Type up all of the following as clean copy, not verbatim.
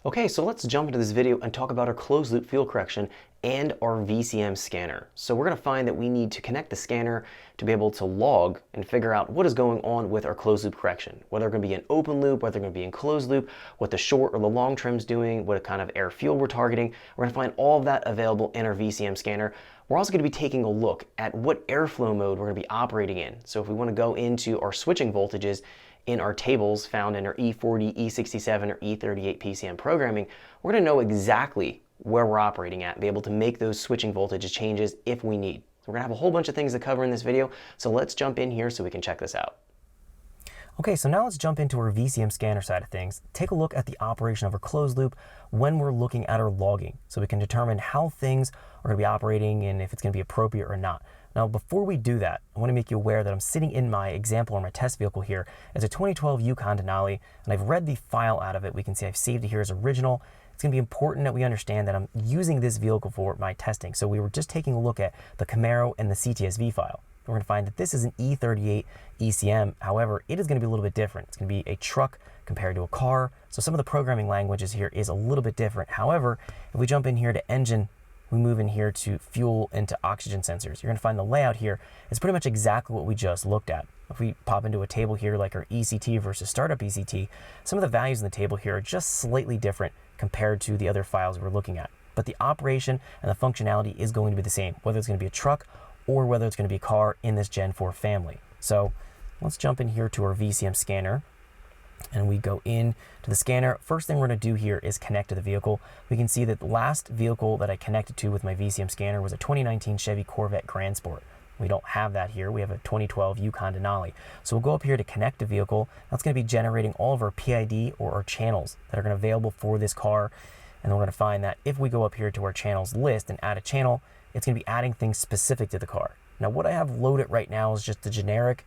Okay, so let's jump into this video and talk about our closed loop fuel correction and our VCM scanner. So we're going to find that we need to connect the scanner to be able to log and figure out what is going on with our closed loop correction, whether it's going to be an open loop, whether it's going to be in closed loop, what the short or the long trim's doing, what kind of air fuel we're targeting. We're going to find all of that available in our VCM scanner. We're also going to be taking a look at what airflow mode we're going to be operating in. So if we want to go into our switching voltages in our tables found in our E40, E67, or E38 PCM programming, we're going to know exactly where we're operating at and be able to make those switching voltage changes if we need. So we're going to have a whole bunch of things to cover in this video, so let's jump in here so we can check this out. Okay, so now let's jump into our VCM scanner side of things. Take a look at the operation of our closed loop when we're looking at our logging, so we can determine how things are going to be operating and if it's going to be appropriate or not. Now, before we do that, I want to make you aware that I'm sitting in my example or my test vehicle here. It's a 2012 Yukon Denali, and I've read the file out of it. We can see I've saved it here as original. It's going to be important that we understand that I'm using this vehicle for my testing. So we were just taking a look at the Camaro and the CTSV file. We're going to find that this is an E38 ECM. However, it is going to be a little bit different. It's going to be a truck compared to a car. So some of the programming languages here is a little bit different. However, if we jump in here to engine, we move in here to fuel into oxygen sensors. You're going to find the layout here is pretty much exactly what we just looked at. If we pop into a table here like our ECT versus startup ECT, some of the values in the table here are just slightly different compared to the other files we're looking at. But the operation and the functionality is going to be the same, whether it's going to be a truck or whether it's going to be a car in this Gen 4 family. So let's jump in here to our VCM scanner. And we go in to the scanner. First thing we're going to do here is connect to the vehicle. We can see that the last vehicle that I connected to with my VCM scanner was a 2019 Chevy Corvette Grand Sport. We don't have that here. We have a 2012 Yukon Denali. So we'll go up here to connect the vehicle. That's going to be generating all of our PID or our channels that are going to be available for this car. And we're going to find that if we go up here to our channels list and add a channel, it's going to be adding things specific to the car. Now what I have loaded right now is just the generic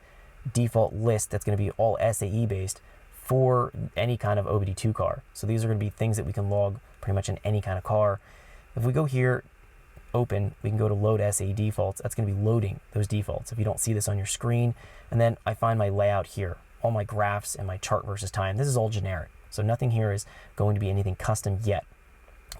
default list that's going to be all SAE based for any kind of OBD2 car. So these are going to be things that we can log pretty much in any kind of car. If we go here, open, we can go to load SAE defaults. That's going to be loading those defaults if you don't see this on your screen. And then I find my layout here, all my graphs and my chart versus time. This is all generic. So nothing here is going to be anything custom yet.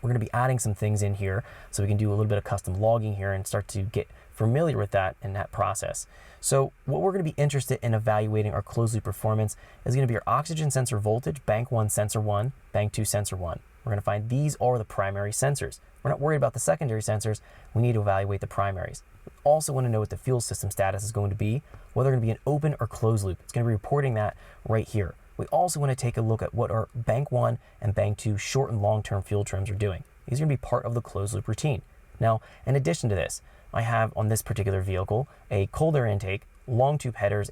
We're going to be adding some things in here so we can do a little bit of custom logging here and start to get familiar with that in that process. So what we're going to be interested in evaluating our closed loop performance is going to be our oxygen sensor voltage, bank 1 sensor 1, bank 2 sensor 1. We're going to find these are the primary sensors. We're not worried about the secondary sensors. We need to evaluate the primaries. We also want to know what the fuel system status is going to be, whether it's going to be an open or closed loop. It's going to be reporting that right here. We also want to take a look at what our bank 1 and bank 2 short and long-term fuel trims are doing. These are going to be part of the closed loop routine. Now, in addition to this, I have on this particular vehicle a cold air intake, long tube headers,